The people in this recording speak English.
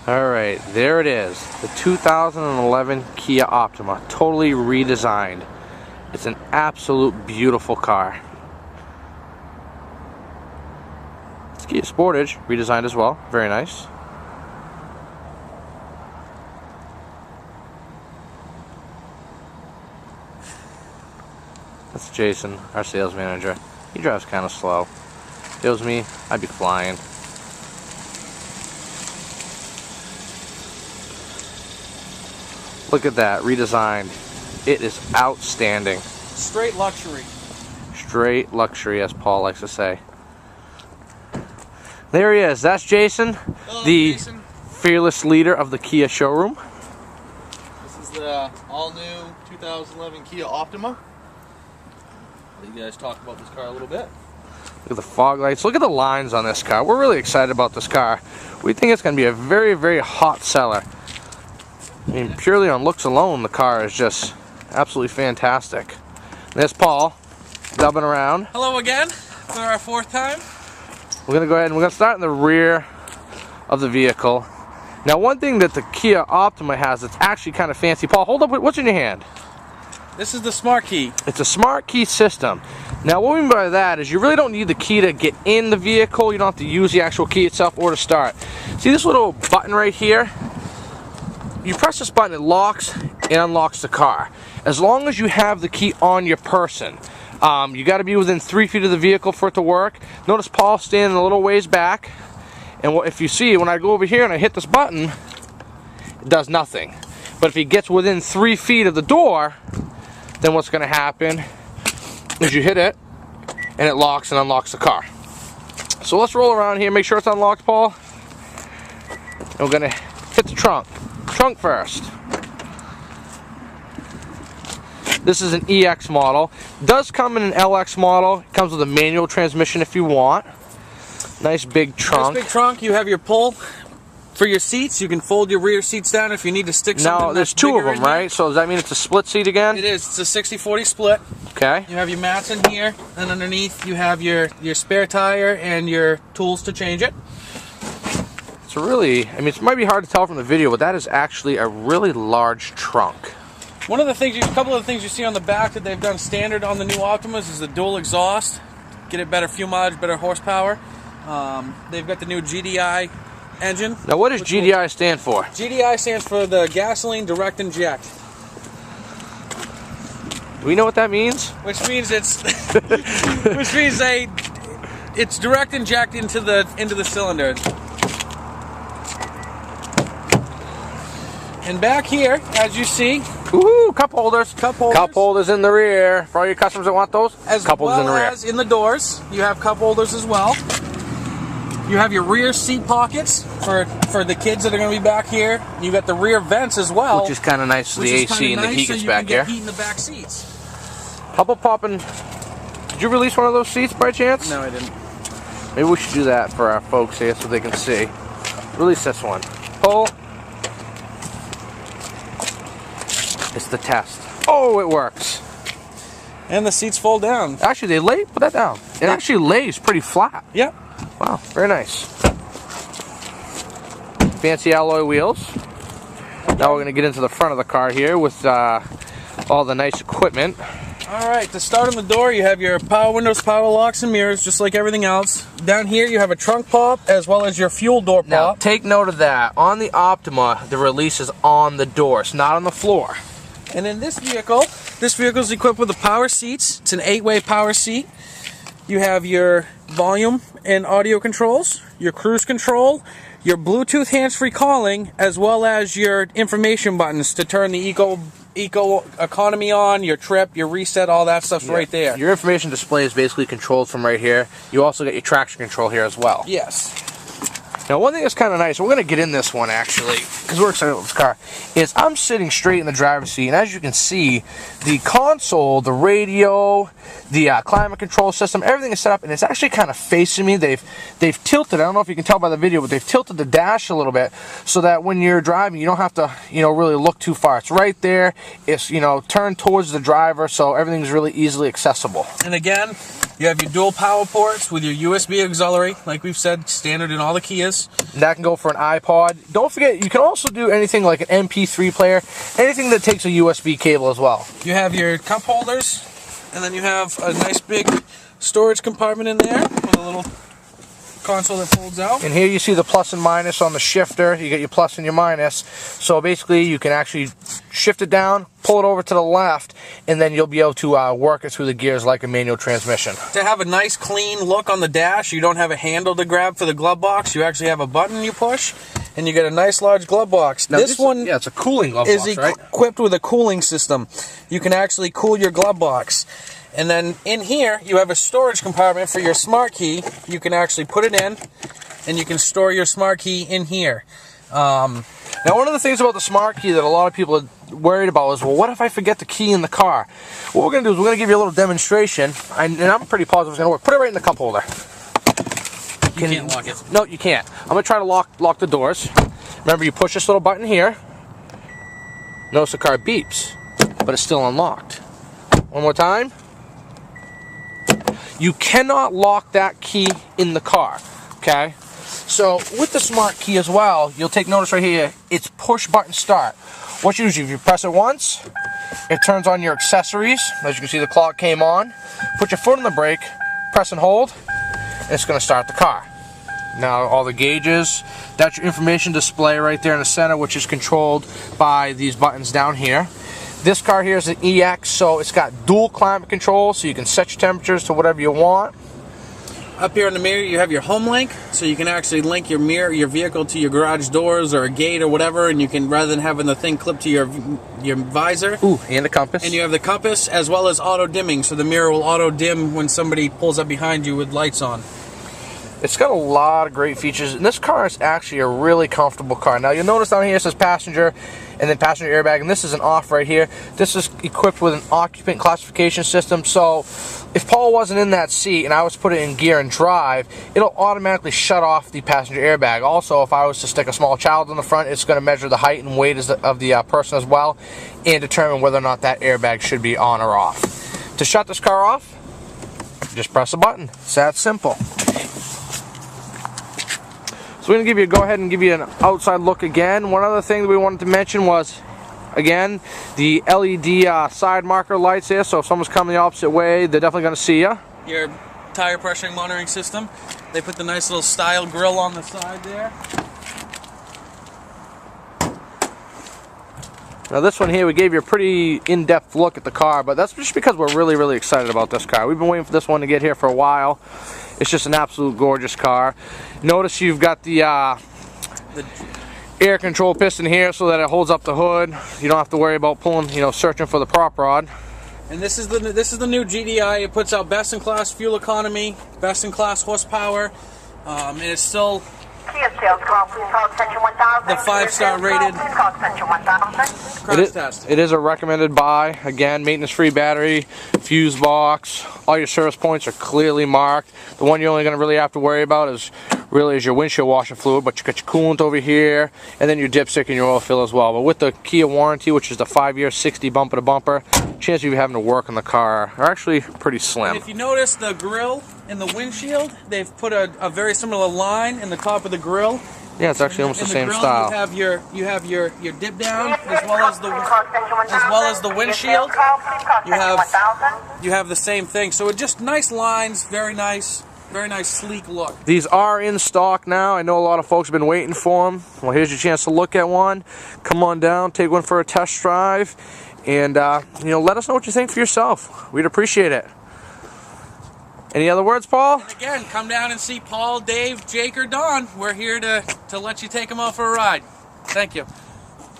Alright, there it is. The 2011 Kia Optima. Totally redesigned. It's an absolute beautiful car. It's Kia Sportage, redesigned as well. Very nice. That's Jason, our sales manager. He drives kind of slow. If it was me, I'd be flying. Look at that, redesigned. It is outstanding. Straight luxury. Straight luxury, as Paul likes to say. There he is. That's Jason, Hello, the Jason. fearless leader of the Kia showroom. This is the all-new 2011 Kia Optima. Let you guys talk about this car a little bit. Look at the fog lights. Look at the lines on this car. We're really excited about this car. We think it's going to be a very, very hot seller. I mean, purely on looks alone, the car is just absolutely fantastic. There's Paul, dubbing around. Hello again, for our fourth time. We're going to go ahead and we're going to start in the rear of the vehicle. Now, one thing that the Kia Optima has that's actually kind of fancy. Paul, hold up. What's in your hand? This is the smart key. It's a smart key system. Now, what we mean by that is you really don't need the key to get in the vehicle. You don't have to use the actual key itself or to start. See this little button right here? You press this button, it locks and unlocks the car. As long as you have the key on your person. You got to be within 3 feet of the vehicle for it to work. Notice Paul standing a little ways back. And if you see, when I go over here and I hit this button, it does nothing. But if he gets within 3 feet of the door, then what's going to happen is you hit it, and it locks and unlocks the car. So let's roll around here, make sure it's unlocked, Paul. And we're going to hit the trunk. Trunk first. This is an EX model. Does come in an LX model. It comes with a manual transmission if you want. Nice big trunk. Nice big trunk. You have your pull for your seats. You can fold your rear seats down if you need to stick something. Now, there's two of them, right? So does that mean it's a split seat again? It is. It's a 60-40 split. Okay. You have your mats in here, and underneath you have your spare tire and your tools to change it. It's really, I mean, it might be hard to tell from the video, but that is actually a really large trunk. One of the things, a couple of the things you see on the back that they've done standard on the new Optimas is the dual exhaust. Get it better fuel mileage, better horsepower. They've got the new GDI engine. Now, what does GDI stand for? GDI stands for the gasoline direct inject. Do we know what that means? Which means it's, it's direct inject into the cylinder. And back here, as you see, ooh, cup holders. Cup holders. Cup holders in the rear. For all your customers that want those, cup holders in the rear. As in the doors, you have cup holders as well. You have your rear seat pockets for the kids that are going to be back here. You got the rear vents as well, which is kind of nice for the AC and the heat gets back here. Heat in the back seats. How about popping? Did you release one of those seats by chance? No, I didn't. Maybe we should do that for our folks here so they can see. Release this one. Pull. It's the test. Oh, it works. And the seats fold down. Actually, they lay. Put that down. It actually lays pretty flat. Yep. Wow, very nice. Fancy alloy wheels. Now we're going to get into the front of the car here with all the nice equipment. Alright, to start on the door, you have your power windows, power locks, and mirrors, just like everything else. Down here, you have a trunk pop, as well as your fuel door pop. Now, take note of that. On the Optima, the release is on the door. It's not on the floor. And in this vehicle is equipped with the power seats. It's an 8-way power seat. You have your volume and audio controls, your cruise control, your Bluetooth hands-free calling, as well as your information buttons to turn the eco economy on, your trip, your reset, all that stuff's right there. Your information display is basically controlled from right here. You also get your traction control here as well. Yes. Now, one thing that's kind of nice, we're going to get in this one actually, because we're excited about this car, is I'm sitting straight in the driver's seat, and as you can see, the console, the radio, the climate control system, everything is set up, and it's actually kind of facing me. They've tilted, I don't know if you can tell by the video, but they've tilted the dash a little bit so that when you're driving, you don't have to, really look too far. It's right there. It's, turned towards the driver, so everything's really easily accessible. And again, You have your dual power ports with your USB auxiliary, like we've said, standard in all the Kias. And that can go for an iPod. Don't forget, you can also do anything like an MP3 player, anything that takes a USB cable as well. You have your cup holders, and then you have a nice big storage compartment in there with a little console that folds out. And here you see the plus and minus on the shifter. You get your plus and your minus. So basically you can actually shift it down, pull it over to the left, and then you'll be able to work it through the gears like a manual transmission. To have a nice clean look on the dash, you don't have a handle to grab for the glove box. You actually have a button you push, and you get a nice large glove box. Now this one it's a cooling glove is box, right? equipped with a cooling system. You can actually cool your glove box. And then in here, you have a storage compartment for your smart key. You can actually put it in, and you can store your smart key in here. Now, one of the things about the smart key that a lot of people are worried about is, well, what if I forget the key in the car? What we're going to do is we're going to give you a little demonstration, and I'm pretty positive it's going to work. Put it right in the cup holder. You can't lock it. No, you can't. I'm going to try to lock the doors. Remember, you push this little button here. Notice the car beeps, but it's still unlocked. One more time. You cannot lock that key in the car, okay? So with the smart key as well, you'll take notice right here, it's push button start. What you do is if you press it once, it turns on your accessories. As you can see, the clock came on. Put your foot on the brake, press and hold, and it's going to start the car. Now all the gauges, that's your information display right there in the center, which is controlled by these buttons down here. This car here is an EX, so it's got dual climate control, so you can set your temperatures to whatever you want. Up here in the mirror, you have your home link, so you can actually link your vehicle to your garage doors or a gate or whatever, and you can, rather than having the thing clipped to your visor. Ooh, and the compass. And you have the compass as well as auto dimming, so the mirror will auto dim when somebody pulls up behind you with lights on. It's got a lot of great features, and this car is actually a really comfortable car. Now you'll notice down here it says passenger, and then passenger airbag, and this is an off right here. This is equipped with an occupant classification system, so if Paul wasn't in that seat and I was to put it in gear and drive, it'll automatically shut off the passenger airbag. Also, if I was to stick a small child in the front, it's going to measure the height and weight of the person as well, and determine whether or not that airbag should be on or off. To shut this car off, just press a button. It's that simple. So we're going to go ahead and give you an outside look again. One other thing that we wanted to mention was, again, the LED side marker lights here. So if someone's coming the opposite way, they're definitely going to see you. Your tire pressure monitoring system. They put the nice little style grill on the side there. Now this one here, we gave you a pretty in-depth look at the car, but that's just because we're really, really excited about this car. We've been waiting for this one to get here for a while. It's just an absolute gorgeous car. Notice you've got the air control piston here so that it holds up the hood. You don't have to worry about pulling, searching for the prop rod. And this is the new GDI. It puts out best-in-class fuel economy, best-in-class horsepower, and it's still the 5-star rated crash test. It is a recommended buy. Again, maintenance-free battery, fuse box. All your service points are clearly marked. The one you're only going to really have to worry about is your windshield washer fluid, but you got your coolant over here, and then your dipstick and your oil fill as well. But with the Kia warranty, which is the 5-year 60 bumper to bumper, chances of you having to work on the car are actually pretty slim. And if you notice the grill and the windshield, they've put a very similar line in the top of the grill. Yeah, it's actually almost the same style. You have your dip down as well as the windshield. You have the same thing. So it just nice lines, very nice sleek look. These are in stock now. I know a lot of folks have been waiting for them. Well, here's your chance to look at one. Come on down, take one for a test drive, and let us know what you think for yourself. We'd appreciate it. Any other words, Paul? And again, come down and see Paul, Dave, Jake, or Don. We're here to let you take them out for a ride. Thank you.